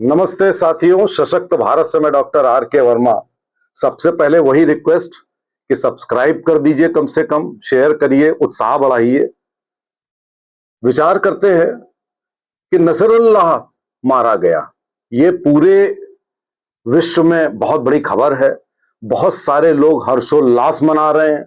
नमस्ते साथियों, सशक्त भारत से मैं डॉक्टर आर के वर्मा। सबसे पहले वही रिक्वेस्ट कि सब्सक्राइब कर दीजिए, कम से कम शेयर करिए, उत्साह बढ़ाइए। विचार करते हैं कि नसरुल्लाह मारा गया, ये पूरे विश्व में बहुत बड़ी खबर है। बहुत सारे लोग हर्षोल्लास मना रहे हैं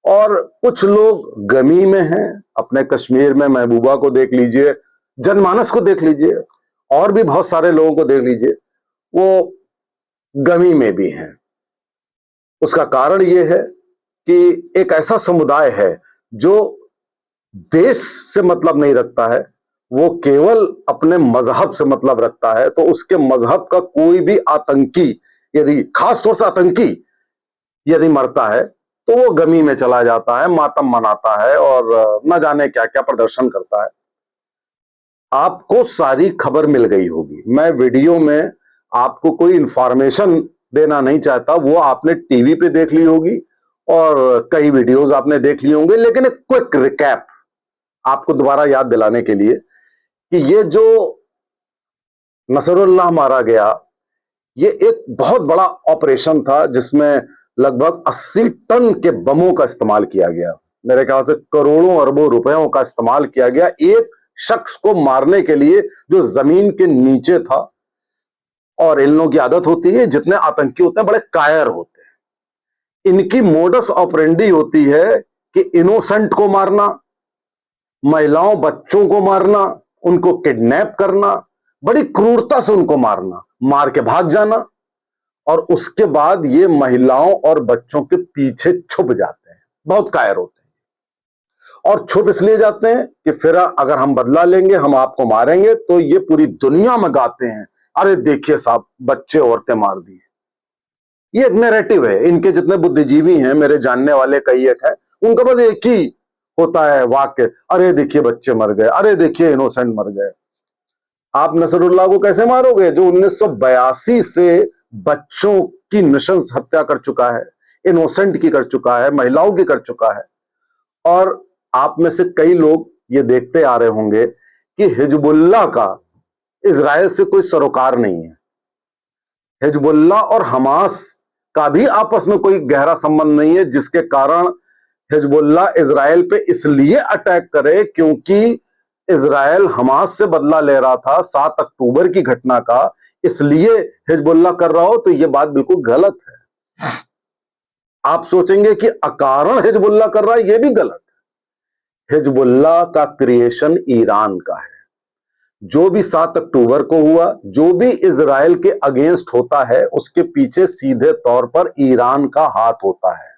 और कुछ लोग गमी में हैं। अपने कश्मीर में महबूबा को देख लीजिए, जनमानस को देख लीजिए, और भी बहुत सारे लोगों को देख लीजिए, वो गमी में भी हैं। उसका कारण यह है कि एक ऐसा समुदाय है जो देश से मतलब नहीं रखता है, वो केवल अपने मजहब से मतलब रखता है। तो उसके मजहब का कोई भी आतंकी, यदि खासतौर से आतंकी यदि मरता है तो वो गमी में चला जाता है, मातम मनाता है और न जाने क्या क्या प्रदर्शन करता है। आपको सारी खबर मिल गई होगी। मैं वीडियो में आपको कोई इंफॉर्मेशन देना नहीं चाहता, वो आपने टीवी पे देख ली होगी और कई वीडियोस आपने देख लिए होंगे, लेकिन एक क्विक रिकैप आपको दोबारा याद दिलाने के लिए कि ये जो नसरुल्लाह मारा गया, ये एक बहुत बड़ा ऑपरेशन था जिसमें लगभग 80 टन के बमों का इस्तेमाल किया गया। मेरे ख्याल से करोड़ों अरबों रुपयों का इस्तेमाल किया गया एक शख्स को मारने के लिए जो जमीन के नीचे था। और इन लोगों की आदत होती है, जितने आतंकी होते हैं बड़े कायर होते हैं। इनकी मोडस ऑपरेंडी होती है कि इनोसेंट को मारना, महिलाओं बच्चों को मारना, उनको किडनैप करना, बड़ी क्रूरता से उनको मारना, मार के भाग जाना, और उसके बाद ये महिलाओं और बच्चों के पीछे छुप जाते हैं। बहुत कायर होते हैं और छुप इसलिए जाते हैं कि फिर अगर हम बदला लेंगे, हम आपको मारेंगे, तो ये पूरी दुनिया में गाते हैं, अरे देखिए साहब, बच्चे औरतें मार दिए। ये एक नैरेटिव है। इनके जितने बुद्धिजीवी हैं, मेरे जानने वाले कई एक हैं, उनका बस एक ही होता है वाक्य, अरे देखिए बच्चे मर गए, अरे देखिए इनोसेंट मर गए। आप नसरुल्लाह को कैसे मारोगे जो 1982 से बच्चों की नृशंस हत्या कर चुका है, इनोसेंट की कर चुका है, महिलाओं की कर चुका है। और आप में से कई लोग ये देखते आ रहे होंगे कि हिजबुल्लाह का इजराइल से कोई सरोकार नहीं है। हिजबुल्लाह और हमास का भी आपस में कोई गहरा संबंध नहीं है, जिसके कारण हिजबुल्लाह इजराइल पे इसलिए अटैक करे क्योंकि इजराइल हमास से बदला ले रहा था 7 अक्टूबर की घटना का, इसलिए हिजबुल्लाह कर रहा हो, तो यह बात बिल्कुल गलत है। आप सोचेंगे कि अकारण हिजबुल्लाह कर रहा है, यह भी गलत है। हिजबुल्लाह का क्रिएशन ईरान का है। जो भी 7 अक्टूबर को हुआ, जो भी इजराइल के अगेंस्ट होता है, उसके पीछे सीधे तौर पर ईरान का हाथ होता है।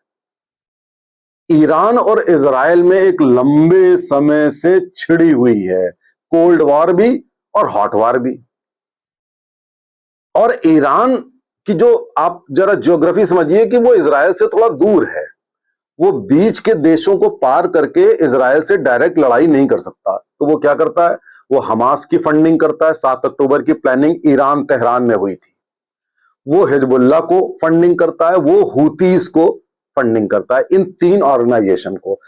ईरान और इजराइल में एक लंबे समय से छिड़ी हुई है, कोल्ड वॉर भी और हॉट वॉर भी। और ईरान की जो, आप जरा ज्योग्राफी समझिए कि वो इजराइल से थोड़ा दूर है। वो बीच के देशों को पार करके इजराइल से डायरेक्ट लड़ाई नहीं कर सकता, तो वो क्या करता है, वो हमास की फंडिंग करता है। 7 अक्टूबर की प्लानिंग ईरान तेहरान में हुई थी। वो हिजबुल्लाह को फंडिंग करता है, वो हूतीस को फंडिंग करता है, इन 3 ऑर्गेनाइजेशन को।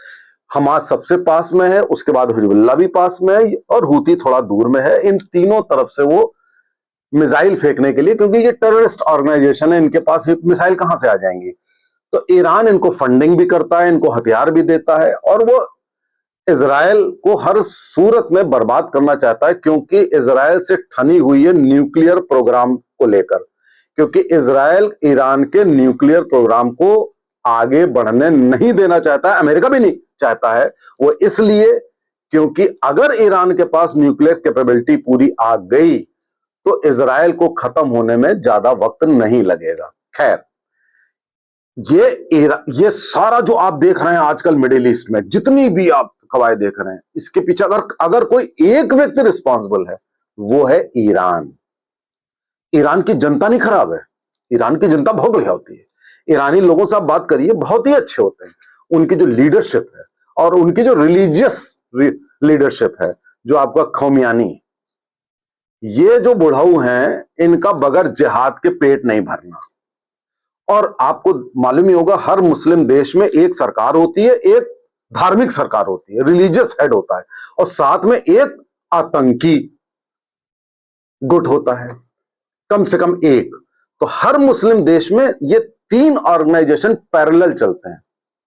हमास सबसे पास में है, उसके बाद हिजबुल्लाह भी पास में है और हूती थोड़ा दूर में है। इन तीनों तरफ से वो मिसाइल फेंकने के लिए, क्योंकि ये टेररिस्ट ऑर्गेनाइजेशन है, इनके पास मिसाइल कहां से आ जाएंगी, तो ईरान इनको फंडिंग भी करता है, इनको हथियार भी देता है, और वो इजराइल को हर सूरत में बर्बाद करना चाहता है, क्योंकि इजराइल से ठनी हुई है न्यूक्लियर प्रोग्राम को लेकर। क्योंकि इजराइल ईरान के न्यूक्लियर प्रोग्राम को आगे बढ़ने नहीं देना चाहता है, अमेरिका भी नहीं चाहता है। वो इसलिए क्योंकि अगर ईरान के पास न्यूक्लियर कैपेबिलिटी पूरी आ गई तो इजराइल को खत्म होने में ज्यादा वक्त नहीं लगेगा। खैर, ये सारा जो आप देख रहे हैं आजकल मिडिल ईस्ट में, जितनी भी आप खबरें देख रहे हैं, इसके पीछे अगर कोई एक व्यक्ति रिस्पॉन्सिबल है, वो है ईरान। ईरान की जनता नहीं खराब है, ईरान की जनता बहुत बढ़िया होती है। ईरानी लोगों से आप बात करिए, बहुत ही अच्छे होते हैं। उनकी जो लीडरशिप है और उनकी जो रिलीजियस लीडरशिप है, जो आपका खौमियानी, ये जो बुढ़ाऊ हैं, इनका बगैर जिहाद के पेट नहीं भरना। और आपको मालूम ही होगा, हर मुस्लिम देश में एक सरकार होती है, एक धार्मिक सरकार होती है, रिलीजियस हेड होता है, और साथ में एक आतंकी गुट होता है। कम से कम एक। तो हर मुस्लिम देश में ये 3 ऑर्गेनाइजेशन पैरेलल चलते हैं।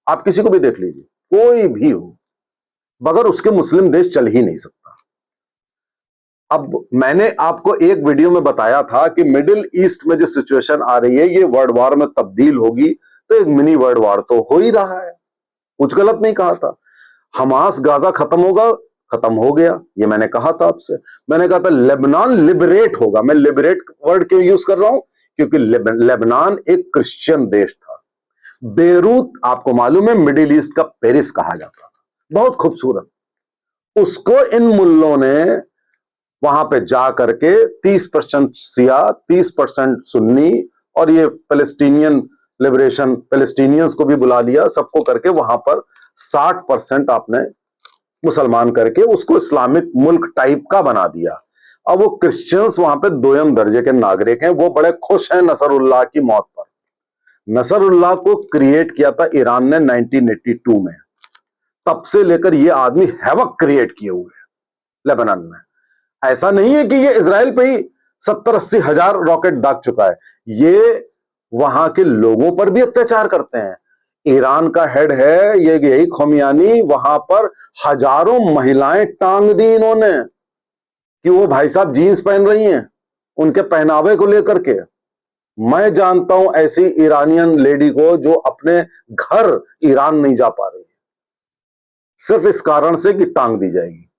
आप किसी को भी देख लीजिए, कोई भी हो, बगैर उसके मुस्लिम देश चल ही नहीं सकता। अब मैंने आपको एक वीडियो में बताया था कि मिडिल ईस्ट में जो सिचुएशन आ रही है ये वर्ल्ड वॉर में तब्दील होगी, तो एक मिनी वर्ल्ड वॉर तो हो ही रहा है। कुछ गलत नहीं कहा था। हमास गाजा खत्म होगा, खत्म हो गया, ये मैंने कहा था आपसे। मैंने कहा था लेबनान लिबरेट होगा। मैं लिबरेट वर्ड क्यों यूज कर रहा हूं? क्योंकि लेबनान एक क्रिश्चियन देश था। बेरूत आपको मालूम है मिडिल ईस्ट का पेरिस कहा जाता था, बहुत खूबसूरत। उसको इन मुल्लों ने वहां पे जा करके 30% शिया, 30% सुन्नी और ये पैलेस्टीनियन लिबरेशन, पैलेस्टीनियंस को भी बुला लिया, सबको करके वहां पर 60% आपने मुसलमान करके उसको इस्लामिक मुल्क टाइप का बना दिया। अब वो क्रिश्चियंस वहां पे दोयम दर्जे के नागरिक हैं, वो बड़े खुश हैं नसरुल्लाह की मौत पर। नसरुल्लाह को क्रिएट किया था ईरान ने 1982 में। तब से लेकर ये आदमी हैवक क्रिएट किए हुए हैं लेबनान में। ऐसा नहीं है कि ये इजराइल पे ही 70-80 हजार रॉकेट दाग चुका है, ये वहां के लोगों पर भी अत्याचार करते हैं। ईरान का हेड है ये यही खोमियानी, वहां पर हजारों महिलाएं टांग दी इन्होंने कि वो भाई साहब जीन्स पहन रही हैं, उनके पहनावे को लेकर के। मैं जानता हूं ऐसी ईरानियन लेडी को जो अपने घर ईरान नहीं जा पा रही है, सिर्फ इस कारण से कि टांग दी जाएगी।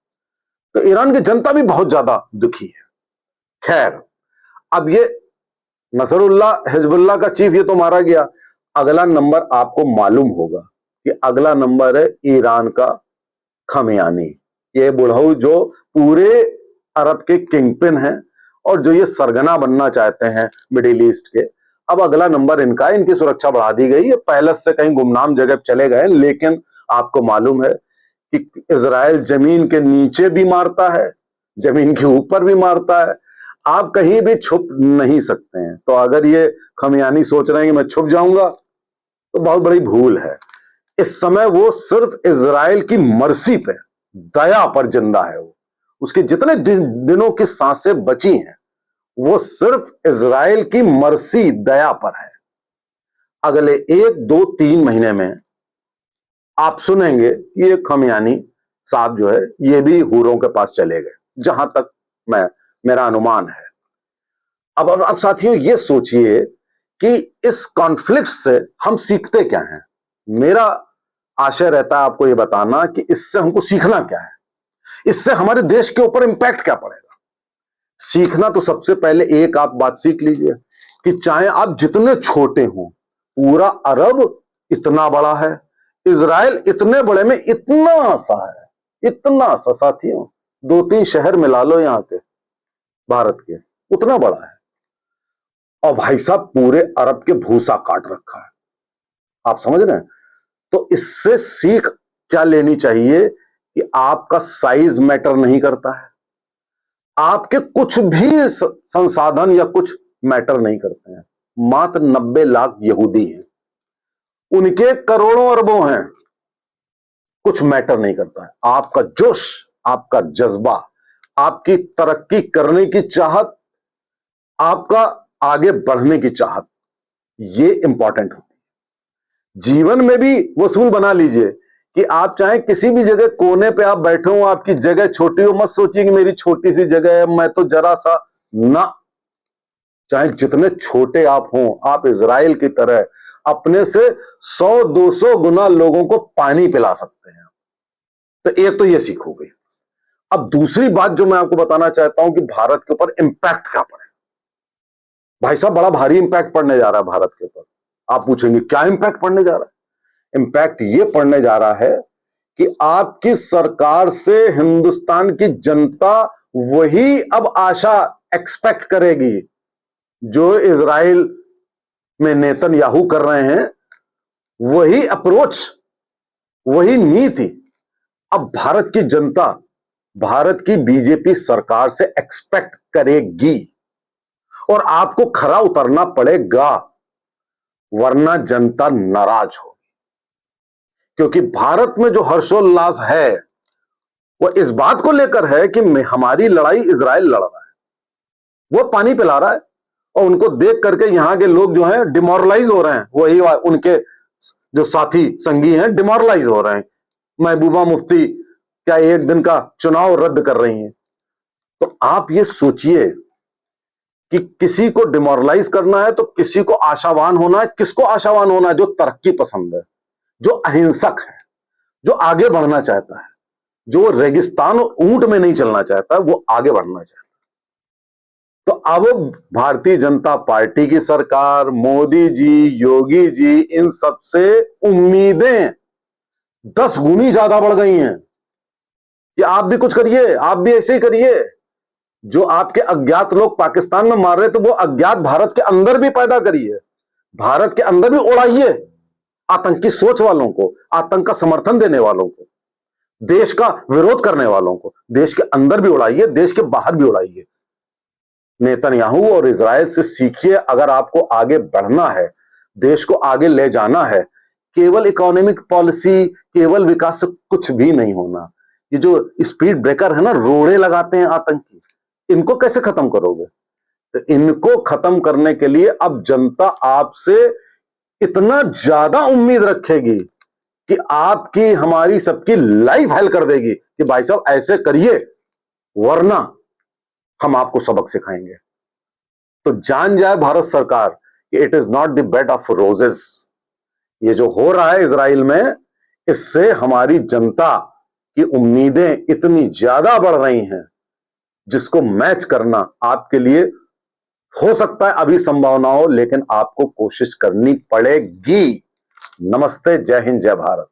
तो ईरान की जनता भी बहुत ज्यादा दुखी है। खैर, अब ये नसरुल्लाह हिजबुल्लाह का चीफ ये तो मारा गया। अगला नंबर आपको मालूम होगा कि अगला नंबर है ईरान का खमियानी, ये बुढ़ऊ जो पूरे अरब के किंगपिन हैं और जो ये सरगना बनना चाहते हैं मिडिल ईस्ट के। अब अगला नंबर इनका, इनकी सुरक्षा बढ़ा दी गई। ये पैलेस से कहीं गुमनाम जगह चले गए, लेकिन आपको मालूम है कि इजराइल जमीन के नीचे भी मारता है, जमीन के ऊपर भी मारता है। आप कहीं भी छुप नहीं सकते हैं। तो अगर ये खमियानी सोच रहे हैं कि मैं छुप जाऊंगा, तो बहुत बड़ी भूल है। इस समय वो सिर्फ इजराइल की मर्जी पे, दया पर जिंदा है। वो उसके जितने दिनों की सांसें बची हैं वो सिर्फ इजराइल की मर्जी, दया पर है। अगले 1-2-3 महीने में आप सुनेंगे कि ये खमियानी साहब जो है ये भी हूरों के पास चले गए, जहां तक मेरा अनुमान है। अब साथियों ये सोचिए कि इस कॉन्फ्लिक्ट से हम सीखते क्या हैं। मेरा आशय रहता है आपको ये बताना कि इससे हमको सीखना क्या है, इससे हमारे देश के ऊपर इंपैक्ट क्या पड़ेगा। सीखना तो सबसे पहले एक आप बात सीख लीजिए कि चाहे आप जितने छोटे हो, पूरा अरब इतना बड़ा है, इजराइल इतने बड़े में इतना सा है, इतना सा। साथियों 2-3 शहर मिला लो यहां के भारत के, उतना बड़ा है। और भाई साहब पूरे अरब के भूसा काट रखा है। आप समझ रहे हैं? तो इससे सीख क्या लेनी चाहिए कि आपका साइज मैटर नहीं करता है, आपके कुछ भी संसाधन या कुछ मैटर नहीं करते हैं। मात्र 90 लाख यहूदी हैं, उनके करोड़ों अरबों हैं, कुछ मैटर नहीं करता है। आपका जोश, आपका जज्बा, आपकी तरक्की करने की चाहत, आपका आगे बढ़ने की चाहत, ये इंपॉर्टेंट होती है। जीवन में भी वसूल बना लीजिए कि आप चाहे किसी भी जगह कोने पे आप बैठे हो, आपकी जगह छोटी हो, मत सोचिए कि मेरी छोटी सी जगह है, मैं तो जरा सा ना। चाहे जितने छोटे आप हो, आप इजराइल की तरह अपने से 100-200 गुना लोगों को पानी पिला सकते हैं। तो एक तो ये सीख हो गई। अब दूसरी बात जो मैं आपको बताना चाहता हूं कि भारत के ऊपर इंपैक्ट क्या पड़े। भाई साहब बड़ा भारी इंपैक्ट पड़ने जा रहा है भारत के ऊपर। आप पूछेंगे क्या इंपैक्ट पड़ने जा रहा है? इंपैक्ट ये पड़ने जा रहा है कि आपकी सरकार से हिंदुस्तान की जनता वही अब आशा एक्सपेक्ट करेगी जो इजराइल में नेतन्याहू कर रहे हैं, वही अप्रोच, वही नीति अब भारत की जनता, भारत की बीजेपी सरकार से एक्सपेक्ट करेगी। और आपको खरा उतरना पड़ेगा, वरना जनता नाराज होगी। क्योंकि भारत में जो हर्षोल्लास है वो इस बात को लेकर है कि हमारी लड़ाई इजराइल लड़ रहा है, वो पानी पिला रहा है, और उनको देख करके यहाँ के लोग जो हैं डिमोरलाइज हो रहे हैं, वही उनके जो साथी संगी हैं डिमोरलाइज हो रहे हैं। महबूबा मुफ्ती क्या एक दिन का चुनाव रद्द कर रही हैं? तो आप ये सोचिए कि किसी को डिमोरलाइज करना है तो किसी को आशावान होना है। किसको आशावान होना है? जो तरक्की पसंद है, जो अहिंसक है, जो आगे बढ़ना चाहता है, जो रेगिस्तान और ऊंट में नहीं चलना चाहता, वो आगे बढ़ना चाहता है। तो अब भारतीय जनता पार्टी की सरकार, मोदी जी, योगी जी, इन सब से उम्मीदें 10 गुनी ज्यादा बढ़ गई हैं कि आप भी कुछ करिए, आप भी ऐसे ही करिए। जो आपके अज्ञात लोग पाकिस्तान में मार रहे थे, वो अज्ञात भारत के अंदर भी पैदा करिए, भारत के अंदर भी उड़ाइए आतंकी सोच वालों को, आतंक का समर्थन देने वालों को, देश का विरोध करने वालों को। देश के अंदर भी उड़ाइए, देश के बाहर भी उड़ाइए। नेतन्याहू और इजराइल से सीखिए। अगर आपको आगे बढ़ना है, देश को आगे ले जाना है, केवल इकोनॉमिक पॉलिसी, केवल विकास से कुछ भी नहीं होना। ये जो स्पीड ब्रेकर है ना, रोड़े लगाते हैं आतंकी, इनको कैसे खत्म करोगे? तो इनको खत्म करने के लिए अब जनता आपसे इतना ज्यादा उम्मीद रखेगी कि आपकी, हमारी, सबकी लाइफ हेल कर देगी कि भाई साहब ऐसे करिए, वरना हम आपको सबक सिखाएंगे। तो जान जाए भारत सरकार कि it is not the bed of roses. ये जो हो रहा है इजराइल में, इससे हमारी जनता की उम्मीदें इतनी ज्यादा बढ़ रही हैं, जिसको मैच करना आपके लिए हो सकता है अभी संभव ना हो, लेकिन आपको कोशिश करनी पड़ेगी। नमस्ते, जय हिंद, जय भारत।